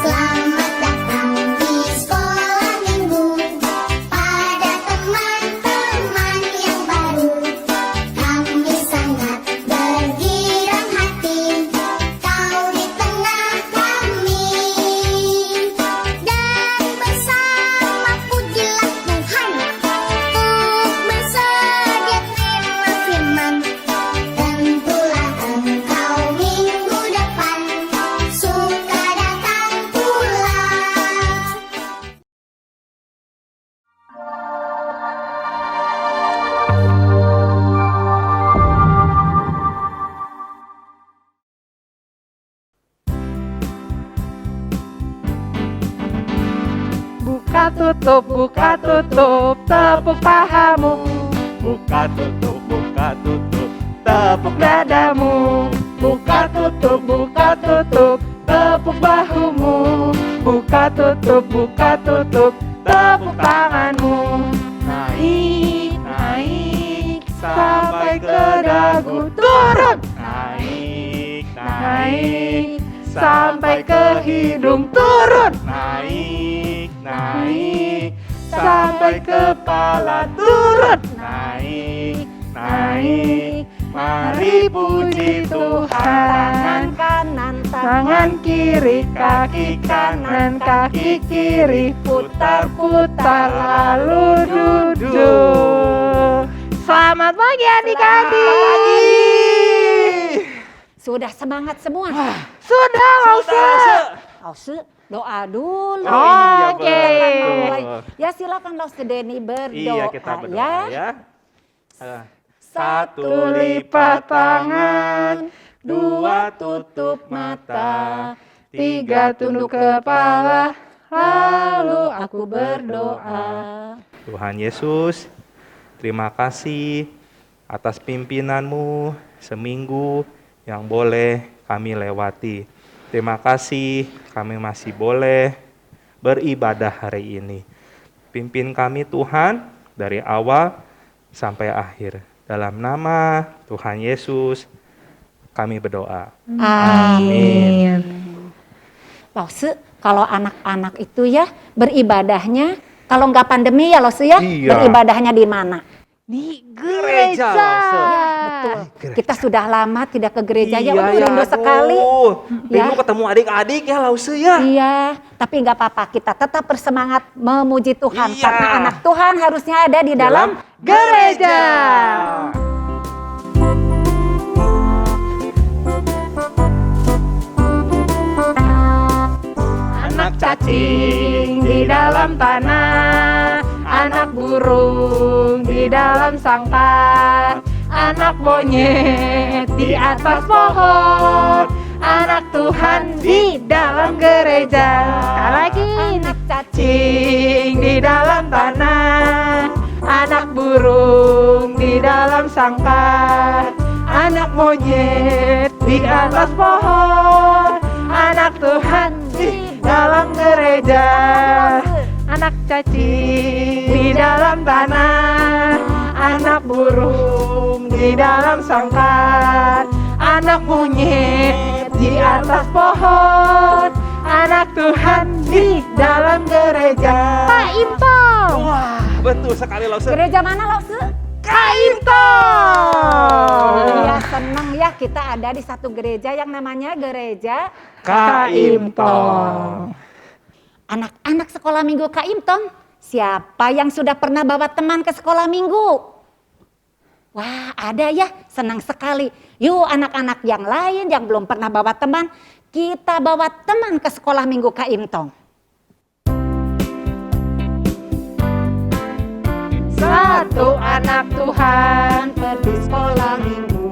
Selamat datang di sekolah minggu pada teman-teman yang baru. Kami sangat bergirang hati kau di tengah kami. Dan bersama pujilah Tuhan untuk bersedia terima firman. Tentulah engkau minggu depan suka datang pula. Buka tutup, tepuk pahamu. Buka tutup, tepuk Dadamu. Buka tutup, tepuk bahumu. Buka tutup, tepuk tanganmu. Naik, sampai ke dagu. Turun, naik, sampai ke hidung. Turun, naik, sampai kepala. Turun, naik, mari puji Tuhan. Tangan kanan, tangan kiri, kaki kanan, kaki kiri, putar-putar lalu duduk. Selamat pagi adik-adik. Sudah semangat semua? Sudah, Lause. Lause, doa dulu. Oh, iya, Oke. betul. Mulai. Ya silakan Lause Denny berdoa. Iya, kita berdoa ya. Satu lipat tangan, dua tutup mata, tiga tunduk kepala, lalu aku berdoa. Tuhan Yesus, terima kasih atas pimpinanmu seminggu yang boleh kami lewati. Terima kasih kami masih boleh beribadah hari ini. Pimpin kami Tuhan dari awal sampai akhir. Dalam nama Tuhan Yesus kami berdoa. Amin. Lause, kalau anak-anak itu ya beribadahnya, kalau nggak pandemi ya Lause ya, Iya. beribadahnya di mana? Di gereja. Betul. Kita sudah lama tidak ke gereja ya, Iya, rindu sekali. Rindu Ya. ketemu adik-adik ya Lause ya. Iya, tapi nggak apa-apa, kita tetap bersemangat memuji Tuhan. Iya. Karena anak Tuhan harusnya ada di dalam Gereja. Anak cacing di dalam tanah, anak burung di dalam sangkar, anak monyet di atas pohon, anak Tuhan di dalam gereja. Sekali lagi, anak cacing cacing di dalam tanah, anak burung di dalam sangkar, anak monyet di atas pohon, anak Tuhan di dalam gereja. Anak cacing di dalam tanah, anak burung di dalam sangkar, anak monyet di atas pohon, anak Tuhan di dalam gereja. Pak Impong. Wah, betul sekali Lause. gereja mana Lause? Kak Impong. Iya, senang ya kita ada di satu gereja yang namanya Gereja Kak Impong. Anak-anak sekolah minggu Kak Imtong. Siapa yang sudah pernah bawa teman ke sekolah minggu? Wah, ada ya, senang sekali. Yuk anak-anak yang lain yang belum pernah bawa teman, kita bawa teman ke sekolah minggu Kak Imtong. Satu anak Tuhan pergi sekolah minggu.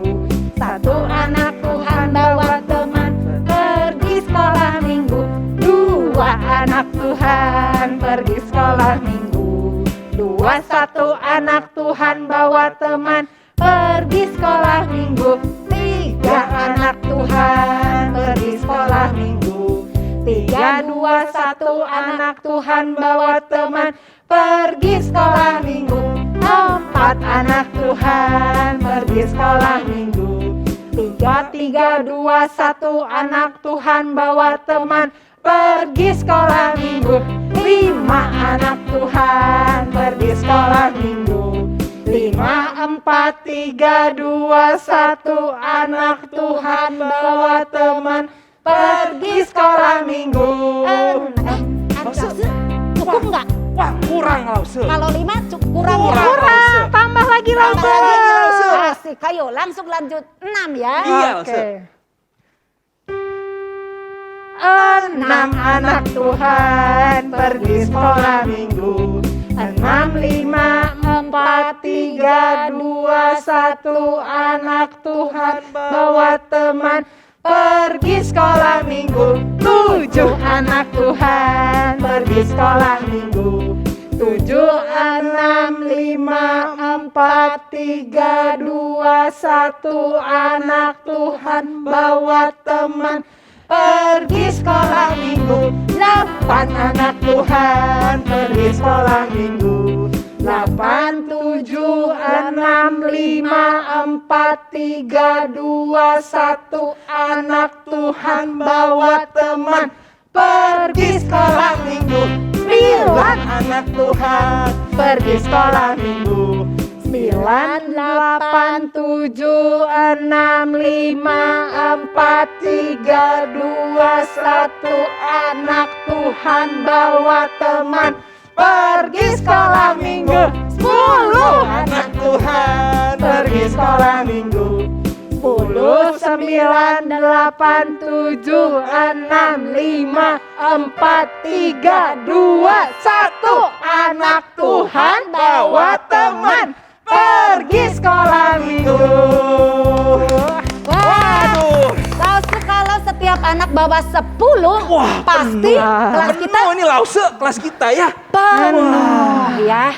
Satu anak Tuhan bawa teman pergi sekolah minggu. Dua anak Tuhan pergi sekolah minggu. Dua satu anak Tuhan bawa teman pergi sekolah minggu. Tiga anak Tuhan pergi sekolah minggu. Tiga dua satu anak Tuhan bawa teman pergi sekolah minggu. Empat anak Tuhan pergi sekolah minggu. 3, 3, 2, 1, anak Tuhan bawa teman pergi sekolah minggu. 5 anak Tuhan pergi sekolah minggu. 5, 4, 3, 2, 1, anak Tuhan bawa teman pergi sekolah minggu. Cukup nggak? Wah, kurang Lause. Kalau 5 kurang ya? Kurang. Tambah lagi Tambah Lause. lagi, Lause. Asik, ayo langsung lanjut 6 ya. Iya, Oke. 6 anak Tuhan pergi sekolah minggu. 6, 5, 4, 3, 2, 1, anak Tuhan bawa teman pergi sekolah minggu. 7 anak Tuhan pergi sekolah minggu. 7, 6, 5, 4, 3, 2, 1, anak Tuhan bawa teman pergi sekolah minggu. 8 anak Tuhan pergi sekolah minggu. 8, 7, 6, 5, 4, 3, 2, 1, anak Tuhan bawa teman pergi sekolah minggu. 9 anak Tuhan pergi sekolah minggu. 9, 8, 7, 6, 5, 4, 3, 2, 1, anak Tuhan bawa teman pergi sekolah minggu. 10 anak Tuhan pergi sekolah minggu. 10, 9, 8, 7, 6, 5, 4, 3, 2, 1, anak Tuhan bawa teman pergi sekolah minggu. Wah, Lause kalau setiap anak bawa 10, Wah, pasti penuh. kelas kita Penuh ini Lause, kelas kita ya. penuh ya.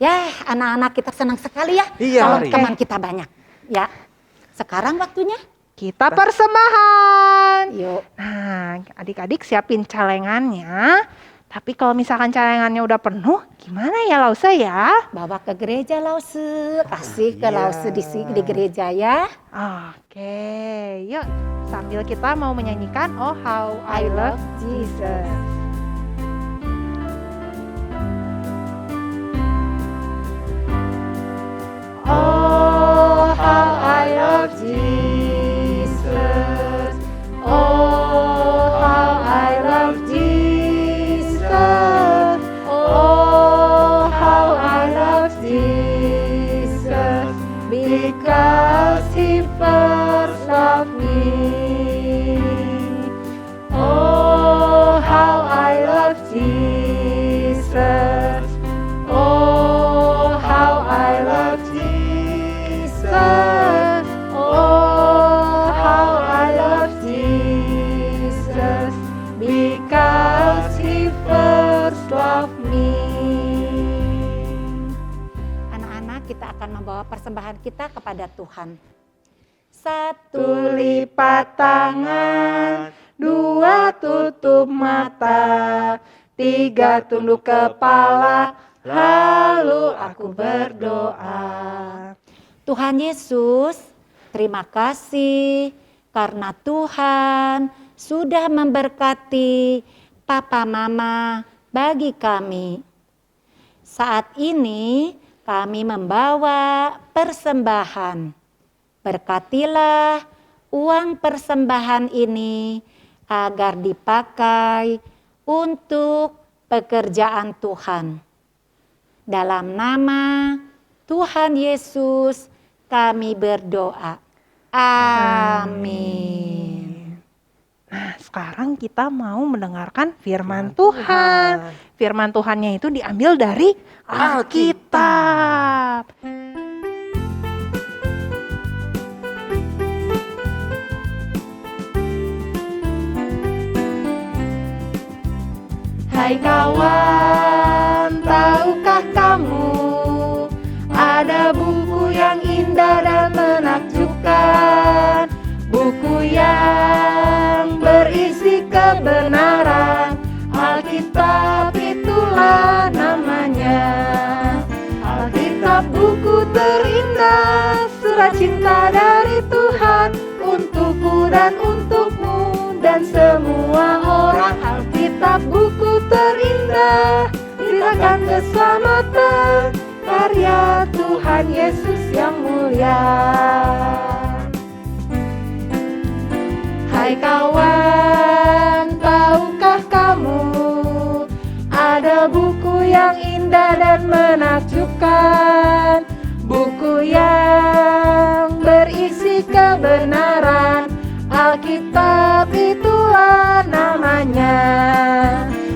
Ya, anak-anak kita senang sekali ya Iya, kalau Ri. teman kita banyak. Ya, sekarang waktunya. Kita persembahan. Yuk. Nah, adik-adik siapin celengannya. Tapi kalau misalkan celengannya udah penuh, gimana ya Lause ya? Bawa ke gereja Lause, kasih ke Iya. Lause di gereja ya. Oke, yuk sambil kita mau menyanyikan Oh How I Love Jesus. Oh how I love Jesus. Oh how I love Jesus. Oh how I love Jesus. Because He first loved me. Oh how I love Jesus. Oh how I love Jesus. Oh how I love Jesus. Because He first loved me. Anak-anak, kita akan membawa persembahan kita kepada Tuhan. Satu lipat tangan, 2 tutup mata, 3 tunduk kepala, lalu aku berdoa. Tuhan Yesus, terima kasih karena Tuhan sudah memberkati Papa Mama bagi kami. Saat ini kami membawa persembahan. Berkatilah uang persembahan ini agar dipakai untuk pekerjaan Tuhan. Dalam nama Tuhan Yesus kami berdoa. Amin. Nah, sekarang kita mau mendengarkan firman Tuhan. Firman Tuhannya itu diambil dari Alkitab. Hai kawan, tahukah kamu ada buku yang indah dan menakjubkan, buku yang berisi kebenaran. Alkitab itulah namanya. Alkitab buku terindah, surat cinta dari Tuhan dan untukmu dan semua orang. Alkitab buku terindah, beritakan keselamatan, karya Tuhan Yesus yang mulia. Hai kawan, tahukah kamu ada buku yang indah dan menakjubkan, buku yang berisi kebenaran. Alkitab itulah namanya.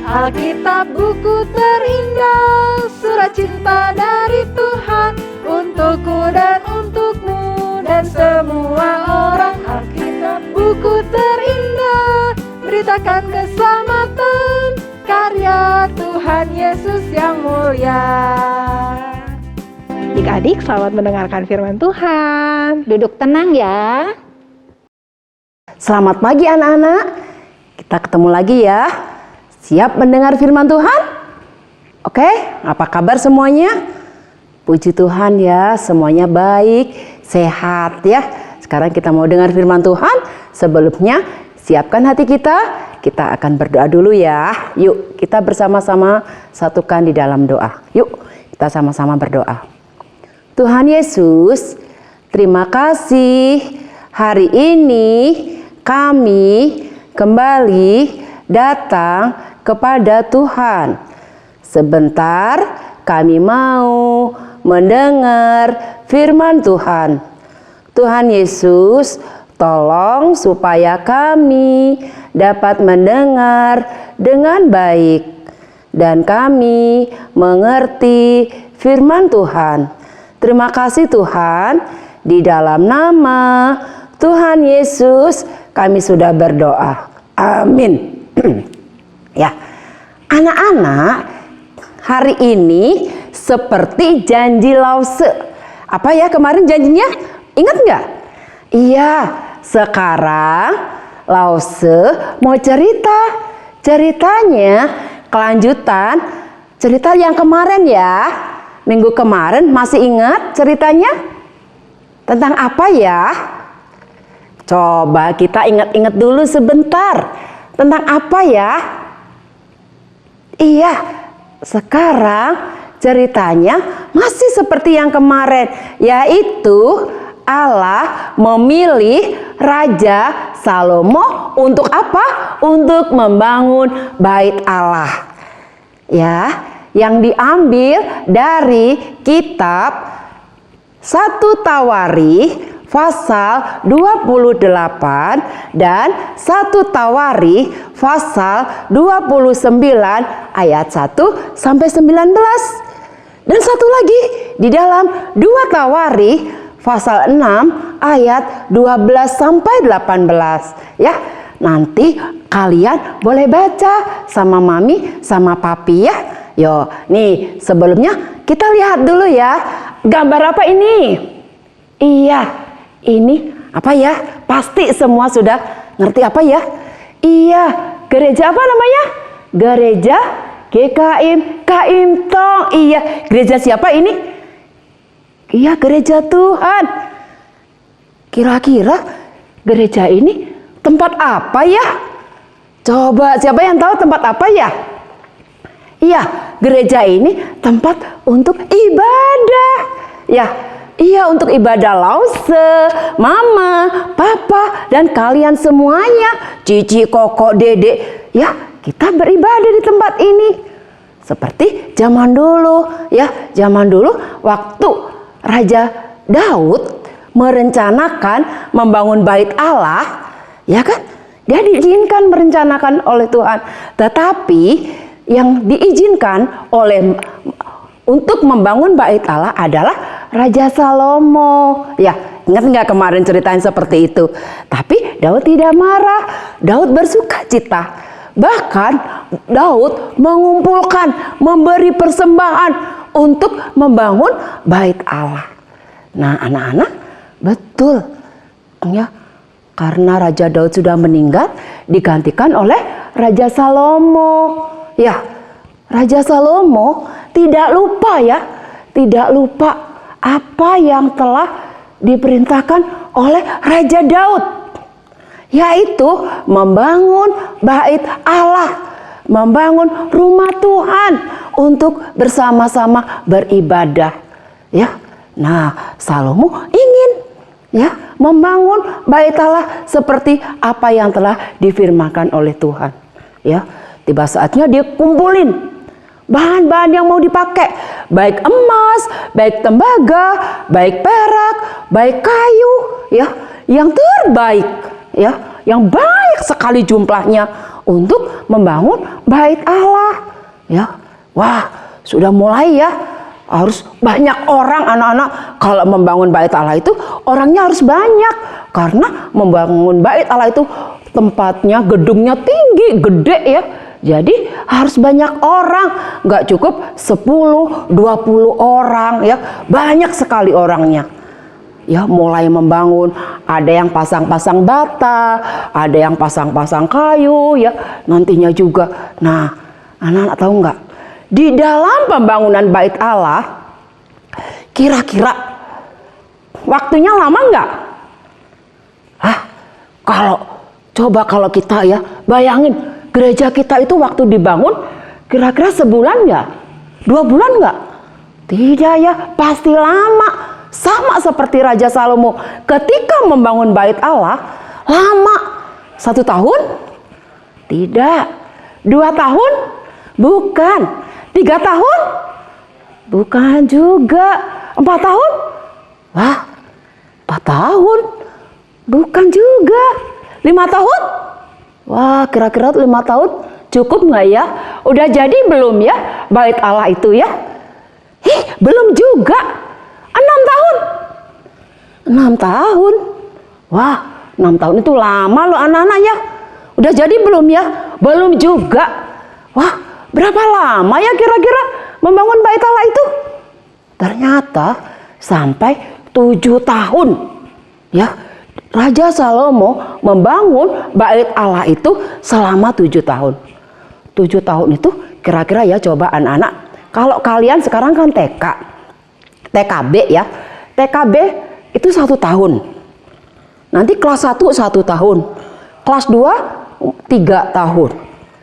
Alkitab buku terindah, surat cinta dari Tuhan untukku dan untukmu dan semua orang. Alkitab buku terindah, beritakan keselamatan, karya Tuhan Yesus yang mulia. Adik-adik, selamat mendengarkan firman Tuhan. Duduk tenang ya. Selamat pagi anak-anak. Kita ketemu lagi ya. Siap mendengar firman Tuhan? Oke, apa kabar semuanya? Puji Tuhan ya, semuanya baik, sehat ya. Sekarang kita mau dengar firman Tuhan. Sebelumnya, siapkan hati kita. Kita akan berdoa dulu ya. Yuk, kita bersama-sama satukan di dalam doa. Yuk, kita sama-sama berdoa. Tuhan Yesus, terima kasih. Hari ini kami kembali datang kepada Tuhan. Sebentar kami mau mendengar firman Tuhan. Tuhan Yesus, tolong supaya kami dapat mendengar dengan baik dan kami mengerti firman Tuhan. Terima kasih Tuhan, di dalam nama Tuhan Yesus kami sudah berdoa. Amin. Ya, anak-anak, hari ini seperti janji Lause. Apa ya kemarin janjinya? Ingat nggak? Iya, sekarang Lause mau cerita. Ceritanya kelanjutan cerita yang kemarin ya. Minggu kemarin masih ingat ceritanya? Tentang apa ya? Coba kita ingat-ingat dulu sebentar. Tentang apa ya? Iya, sekarang ceritanya masih seperti yang kemarin, yaitu Allah memilih Raja Salomo untuk apa? Untuk membangun bait Allah. Ya, yang diambil dari kitab 1 Tawarikh pasal 28 dan 1 Tawarikh pasal 29 ayat 1 sampai 19. Dan satu lagi di dalam 2 Tawarikh pasal 6 ayat 12 sampai 18 ya. Nanti kalian boleh baca sama mami sama papi ya. Yo, nih sebelumnya kita lihat dulu ya. Gambar apa ini? Iya, ini apa ya? Pasti semua sudah ngerti apa ya? Iya, gereja apa namanya? Gereja GKIM Tong. Iya, gereja siapa ini? Iya, gereja Tuhan. Kira-kira gereja ini tempat apa ya? Coba siapa yang tahu tempat apa ya? Iya, gereja ini tempat untuk ibadah. Ya, iya untuk ibadah Lause, mama, papa, dan kalian semuanya. Cici, koko, dede. Ya, kita beribadah di tempat ini. Seperti zaman dulu. Ya, zaman dulu waktu Raja Daud merencanakan membangun bait Allah. Ya kan? Dia diizinkan merencanakan oleh Tuhan. Tetapi yang diizinkan untuk membangun bait Allah adalah Raja Salomo. Ya, ingat nggak kemarin ceritain seperti itu? Tapi Daud tidak marah. Daud bersuka cita. Bahkan Daud mengumpulkan, memberi persembahan untuk membangun bait Allah. Nah, anak-anak, betul. Ya, karena Raja Daud sudah meninggal, digantikan oleh Raja Salomo. Ya, Raja Salomo tidak lupa ya, tidak lupa apa yang telah diperintahkan oleh Raja Daud. yaitu membangun bait Allah, membangun rumah Tuhan untuk bersama-sama beribadah. Ya, nah Salomo ingin membangun bait Allah seperti apa yang telah difirmankan oleh Tuhan. Ya, tiba saatnya dia kumpulin bahan-bahan yang mau dipakai, baik emas, baik tembaga, baik perak, baik kayu, ya, yang terbaik, ya, yang banyak sekali jumlahnya untuk membangun bait Allah. Ya, wah, sudah mulai ya, harus banyak orang anak-anak. Kalau membangun bait Allah itu orangnya harus banyak, karena membangun bait Allah itu tempatnya, gedungnya tinggi, gede ya. Jadi harus banyak orang, nggak cukup 10, 20 orang ya, banyak sekali orangnya. Ya, mulai membangun, ada yang pasang-pasang bata, ada yang pasang-pasang kayu ya, nantinya juga. Nah, anak-anak tahu nggak? Di dalam pembangunan bait Allah, kira-kira waktunya lama nggak? Kalau kita ya, bayangin gereja kita itu waktu dibangun kira-kira sebulan nggak? 2 bulan nggak? Tidak ya, pasti lama. Sama seperti Raja Salomo ketika membangun bait Allah, lama. 1 tahun? Tidak. 2 tahun? Bukan. 3 tahun? Bukan juga. 4 tahun? Wah, 4 tahun? Bukan juga. 5 tahun? Wah, kira-kira 5 tahun cukup nggak ya? Udah jadi belum ya bait Allah itu ya? Belum juga. 6 tahun. 6 tahun. Wah, 6 tahun itu lama loh anak-anak ya. Udah jadi belum ya? Belum juga. Wah, berapa lama ya kira-kira membangun bait Allah itu? Ternyata sampai 7 tahun. Ya. Raja Salomo membangun bait Allah itu selama 7 tahun. 7 tahun itu kira-kira ya, coba anak-anak, kalau kalian sekarang kan TKB ya. TKB itu 1 tahun. Nanti kelas 1 1 tahun. Kelas 2 3 tahun.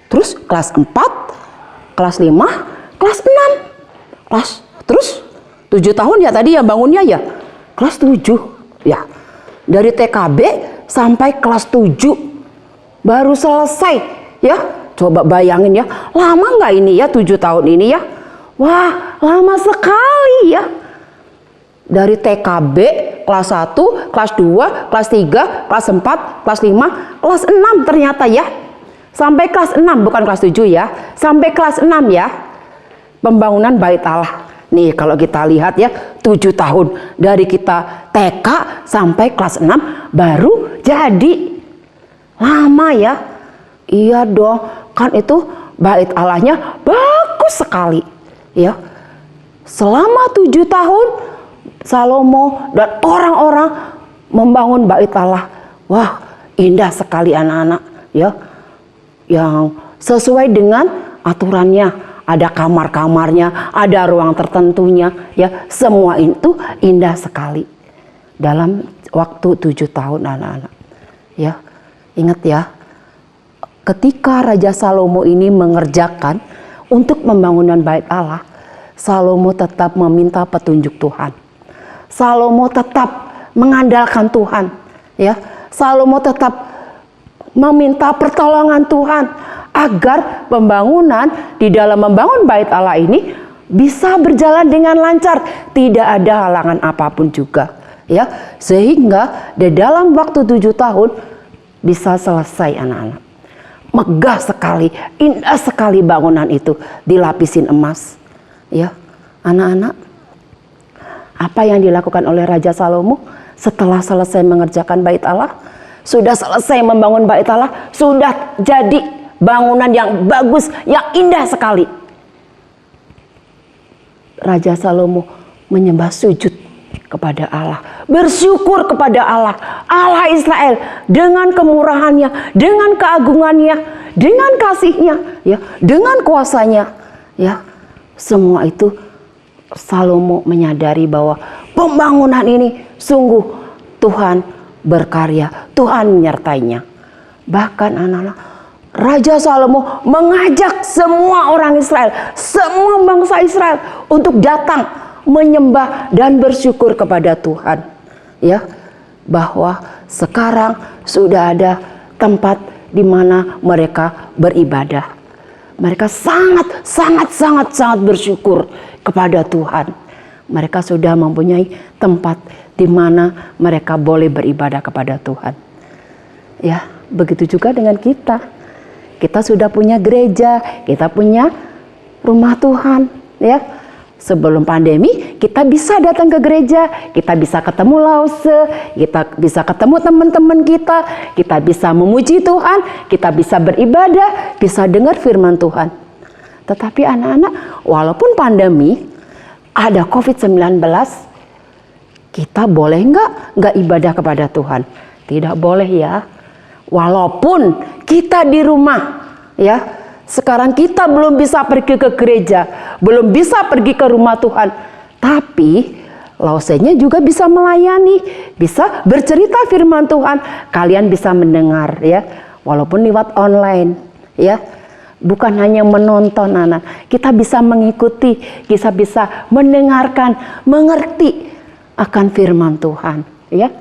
Terus kelas 4, kelas 5, kelas 6. Terus 7 tahun ya tadi ya bangunnya ya. Kelas 7 ya. Dari TKB sampai kelas 7 baru selesai ya. Coba bayangin ya, lama nggak ini ya 7 tahun ini ya? Wah, lama sekali ya. Dari TKB kelas 1, kelas 2, kelas 3, kelas 4, kelas 5, kelas 6 ternyata ya. Sampai kelas 6, bukan kelas 7 ya. Sampai kelas 6 ya. Pembangunan bait Allah. Nih kalau kita lihat ya, 7 tahun dari kita TK sampai kelas 6 baru jadi. Lama ya. Iya dong, kan itu bait Allahnya bagus sekali ya. Selama 7 tahun Salomo dan orang-orang membangun bait Allah. Wah, indah sekali anak-anak ya. Yang sesuai dengan aturannya. Ada kamar-kamarnya, ada ruang tertentunya, ya, semua itu indah sekali dalam waktu 7 tahun anak-anak. Ya, ingat ya, ketika Raja Salomo ini mengerjakan untuk pembangunan bait Allah, Salomo tetap meminta petunjuk Tuhan. Salomo tetap mengandalkan Tuhan, ya. Salomo tetap meminta pertolongan Tuhan agar pembangunan di dalam membangun bait Allah ini bisa berjalan dengan lancar, tidak ada halangan apapun juga, ya, sehingga di dalam waktu 7 tahun bisa selesai anak-anak. Megah sekali, indah sekali bangunan itu, dilapisin emas, ya. Anak-anak, apa yang dilakukan oleh Raja Salomo setelah selesai mengerjakan bait Allah? Sudah selesai membangun bait Allah, sudah jadi bangunan yang bagus, yang indah sekali. Raja Salomo menyembah sujud kepada Allah, bersyukur kepada Allah, Allah Israel, dengan kemurahannya, dengan keagungannya, dengan kasihnya, ya, dengan kuasanya, ya. Semua itu Salomo menyadari bahwa pembangunan ini sungguh Tuhan berkarya, Tuhan menyertainya. Bahkan anak-anak, Raja Salomo mengajak semua orang Israel, semua bangsa Israel untuk datang menyembah dan bersyukur kepada Tuhan. Ya, bahwa sekarang sudah ada tempat di mana mereka beribadah. Mereka sangat bersyukur kepada Tuhan. Mereka sudah mempunyai tempat di mana mereka boleh beribadah kepada Tuhan. Ya, begitu juga dengan kita. Kita sudah punya gereja, kita punya rumah Tuhan, ya. Sebelum pandemi, kita bisa datang ke gereja, kita bisa ketemu Lause, kita bisa ketemu teman-teman kita bisa memuji Tuhan, kita bisa beribadah, bisa dengar firman Tuhan. Tetapi anak-anak, walaupun pandemi, ada COVID-19, kita boleh nggak ibadah kepada Tuhan? Tidak boleh ya. Walaupun kita di rumah, ya, sekarang kita belum bisa pergi ke gereja, belum bisa pergi ke rumah Tuhan, tapi Lausenya juga bisa melayani, bisa bercerita firman Tuhan. Kalian bisa mendengar, ya, walaupun lewat online, ya. Bukan hanya menonton, anak. Kita bisa mengikuti, kita bisa mendengarkan, mengerti akan firman Tuhan, ya.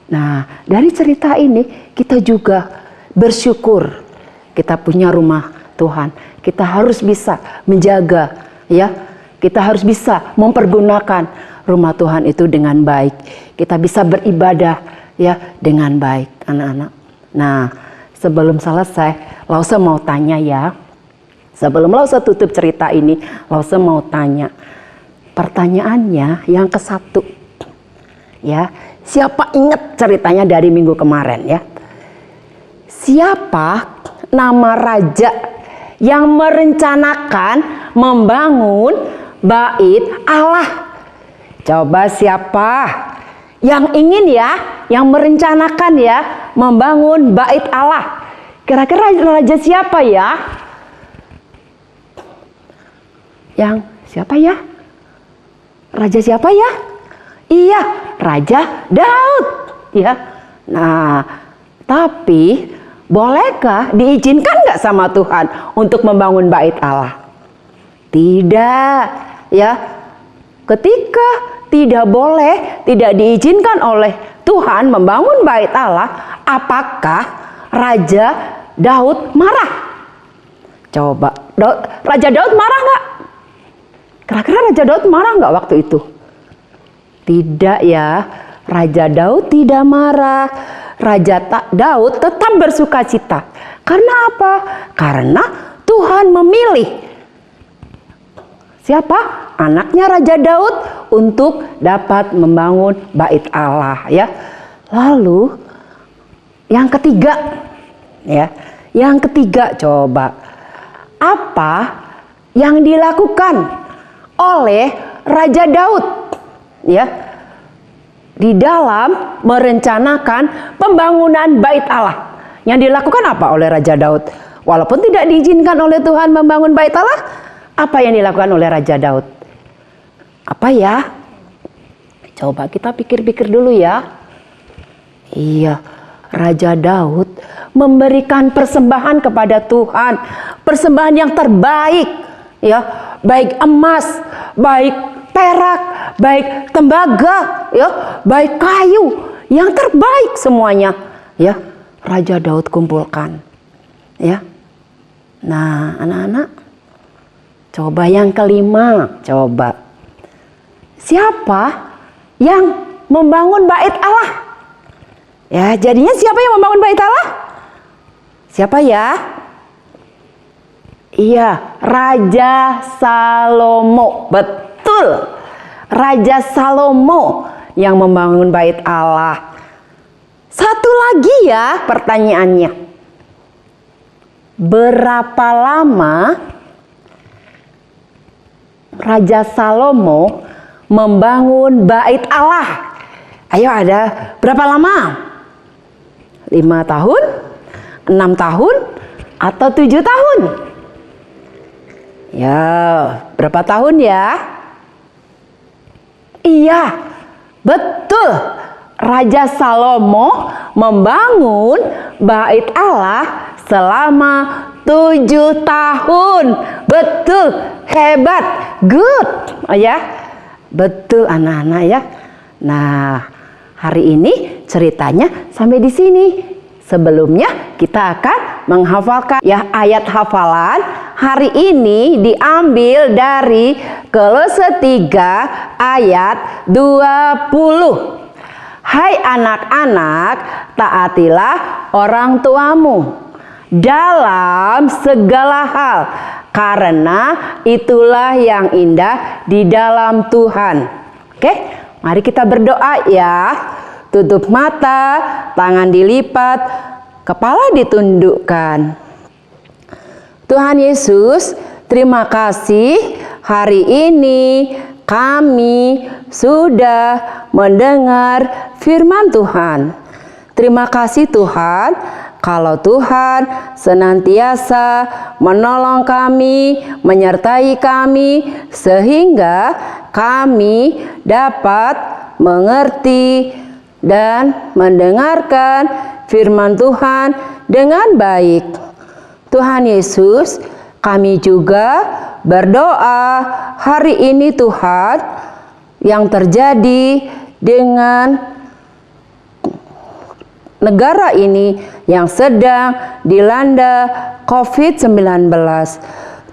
Nah, dari cerita ini kita juga bersyukur kita punya rumah Tuhan. Kita harus bisa menjaga, ya. Kita harus bisa mempergunakan rumah Tuhan itu dengan baik. Kita bisa beribadah, ya, dengan baik, anak-anak. Nah, sebelum selesai, Lause mau tanya, ya. Sebelum Lause tutup cerita ini, Lause mau tanya. Pertanyaannya yang ke-1, ya. Siapa ingat ceritanya dari minggu kemarin, ya? Siapa nama raja yang merencanakan membangun bait Allah? Coba siapa yang ingin, ya, yang merencanakan, ya, membangun bait Allah? Kira-kira raja siapa, ya? Yang siapa, ya? Raja siapa, ya? Iya, Raja Daud, ya. Nah, tapi bolehkah diizinkan nggak sama Tuhan untuk membangun bait Allah? Tidak, ya. Ketika tidak boleh, tidak diizinkan oleh Tuhan membangun bait Allah, apakah Raja Daud marah? Coba, Raja Daud marah nggak? Kira-kira Raja Daud marah nggak waktu itu? Tidak, ya. Raja Daud tidak marah. Raja Daud tetap bersukacita. Karena apa? Karena Tuhan memilih siapa? Anaknya Raja Daud untuk dapat membangun bait Allah, ya. Lalu yang ketiga, ya. Yang ketiga, coba. Apa yang dilakukan oleh Raja Daud, ya, di dalam merencanakan pembangunan bait Allah? Yang dilakukan apa oleh Raja Daud? Walaupun tidak diizinkan oleh Tuhan membangun bait Allah, apa yang dilakukan oleh Raja Daud? Apa, ya? Coba kita pikir-pikir dulu, ya. Iya, Raja Daud memberikan persembahan kepada Tuhan, persembahan yang terbaik, ya, baik emas, baik perak, baik tembaga, ya, baik kayu, yang terbaik semuanya, ya, Raja Daud kumpulkan, ya. Nah, anak-anak, coba yang kelima, coba. Siapa yang membangun bait Allah? Ya, jadinya siapa yang membangun bait Allah? Siapa, ya? Iya, Raja Salomo. Betul. Raja Salomo yang membangun bait Allah. Satu lagi, ya, pertanyaannya. Berapa lama Raja Salomo membangun bait Allah? Ayo, ada berapa lama? 5 tahun? 6 tahun? Atau 7 tahun? Ya, berapa tahun, ya? Iya, betul. Raja Salomo membangun bait Allah selama 7 tahun. Betul, hebat, good. Ya, betul anak-anak ya. Nah, hari ini ceritanya sampai di sini. Sebelumnya kita akan menghafalkan ya ayat hafalan. Hari ini diambil dari Kolose 3 ayat 20. Hai anak-anak, taatilah orang tuamu dalam segala hal, karena itulah yang indah di dalam Tuhan. Oke, mari kita berdoa ya. Tutup mata, tangan dilipat, kepala ditundukkan. Tuhan Yesus, terima kasih hari ini kami sudah mendengar firman Tuhan. Terima kasih Tuhan, kalau Tuhan senantiasa menolong kami, menyertai kami, sehingga kami dapat mengerti dan mendengarkan firman Tuhan dengan baik. Tuhan Yesus, kami juga berdoa hari ini Tuhan, yang terjadi dengan negara ini yang sedang dilanda COVID-19.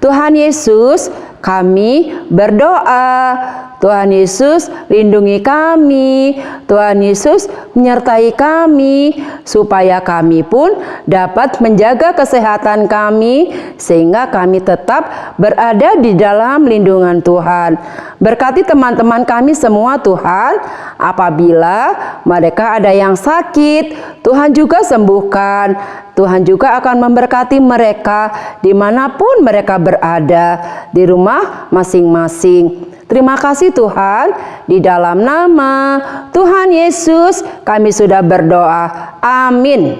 Tuhan Yesus, kami berdoa, Tuhan Yesus lindungi kami, Tuhan Yesus menyertai kami, supaya kami pun dapat menjaga kesehatan kami, sehingga kami tetap berada di dalam lindungan Tuhan. Berkati teman-teman kami semua Tuhan, apabila mereka ada yang sakit, Tuhan juga sembuhkan. Tuhan juga akan memberkati mereka dimanapun mereka berada, di rumah masing-masing. Terima kasih Tuhan, di dalam nama Tuhan Yesus kami sudah berdoa. Amin.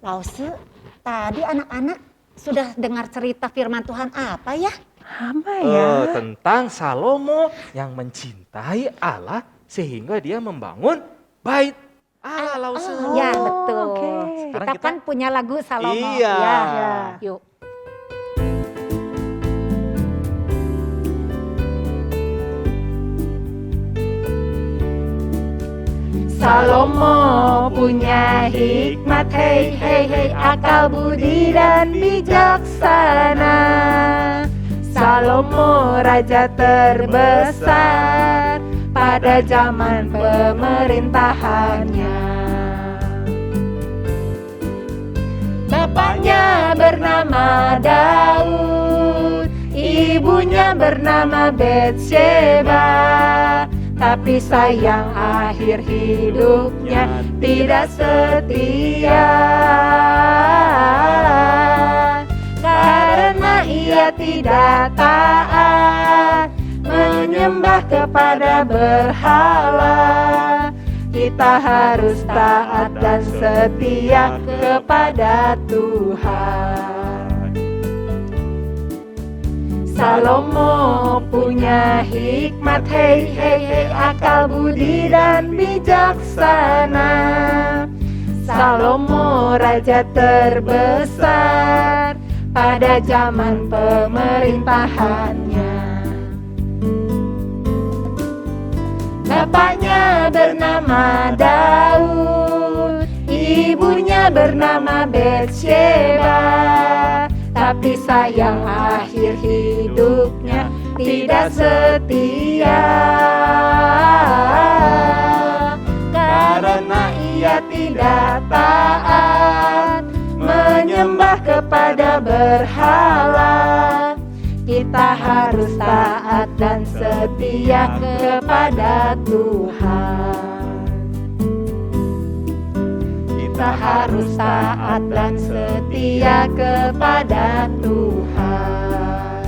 Lause, tadi anak-anak sudah dengar cerita firman Tuhan apa ya? Apa ya? Tentang Salomo yang mencintai Allah sehingga dia membangun bait Allah. Lause. Ya betul. oke. Sekarang Kita kan punya lagu Salomo. Iya. Ya. Yuk. Salomo punya hikmat, hei hei hei, akal budi dan bijaksana. Salomo raja terbesar pada zaman pemerintahannya. Bapaknya bernama Daud, ibunya bernama Betsheba. Tapi sayang akhir hidupnya tidak setia, karena ia tidak taat menyembah kepada berhala. Kita harus taat dan setia kepada Tuhan. Salomo punya hikmat, hei hei hei, akal budi dan bijaksana. Salomo raja terbesar pada zaman pemerintahannya. Bapaknya bernama Daud, ibunya bernama Betsheba. Tapi sayang akhir hidupnya tidak setia, karena ia tidak taat menyembah kepada berhala. Kita harus taat dan setia kepada Tuhan. Kita harus taat dan setia kepada Tuhan.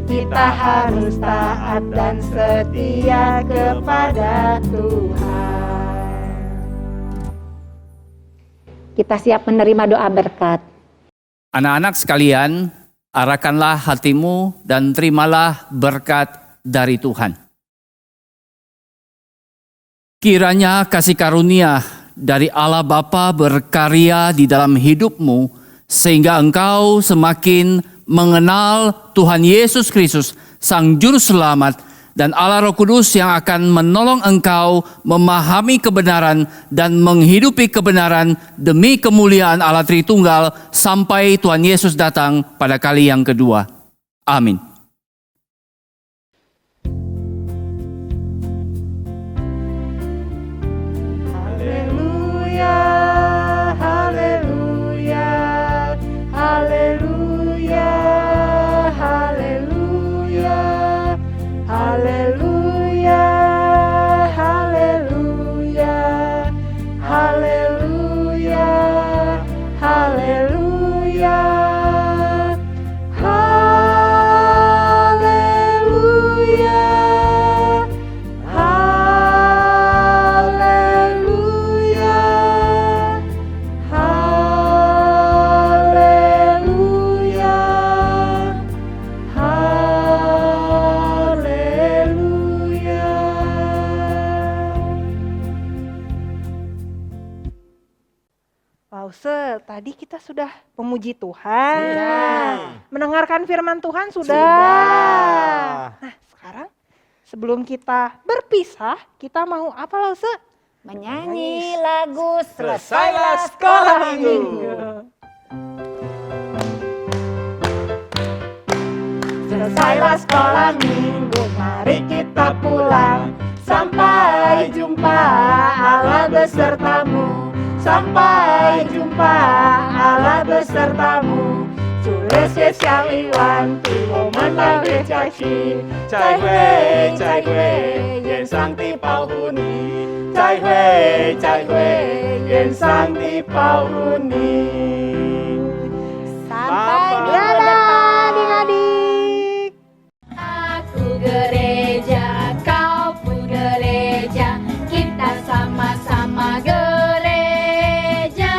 Kita harus taat dan setia kepada Tuhan. Kita siap menerima doa berkat. Anak-anak sekalian, arahkanlah hatimu dan terimalah berkat dari Tuhan. Kiranya kasih karunia dari Allah Bapa berkarya di dalam hidupmu sehingga engkau semakin mengenal Tuhan Yesus Kristus, Sang Juru Selamat, dan Allah Roh Kudus yang akan menolong engkau memahami kebenaran dan menghidupi kebenaran demi kemuliaan Allah Tritunggal sampai Tuhan Yesus datang pada kali yang kedua. Amin. Haleluya, haleluya, haleluya, haleluya, haleluya, haleluya, haleluya, haleluya, haleluya. Lause, tadi kita sudah memuji Tuhan, mendengarkan firman Tuhan sudah. Nah, sekarang sebelum kita berpisah, kita mau apa, Lause? Menyanyi lagu Selesailah sekolah minggu. Selesailah sekolah minggu, mari kita pulang. Sampai jumpa Allah besertamu. Sampai jumpa Allah besertamu. Sules ke Xiang Iwan, Timo menang caci. Cai hui, yen sang ti pao huni. Cai hui, yen sang ti pao huni. Sampai minggu Dadah, depan. adik-adik. Aku gereja, kau pun gereja, kita sama-sama gereja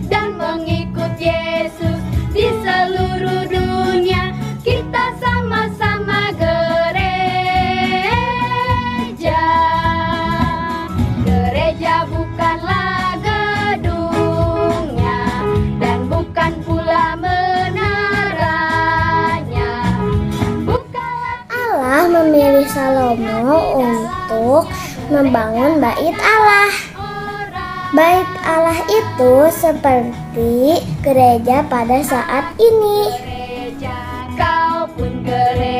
dan mengikut Yesus di seluruh dunia. Kita sama-sama gereja. Gereja bukanlah gedungnya dan bukan pula menaranya. Allah memilih Salomo untuk membangun bait Allah. Bait Allah itu seperti gereja pada saat ini. Kau pun gereja.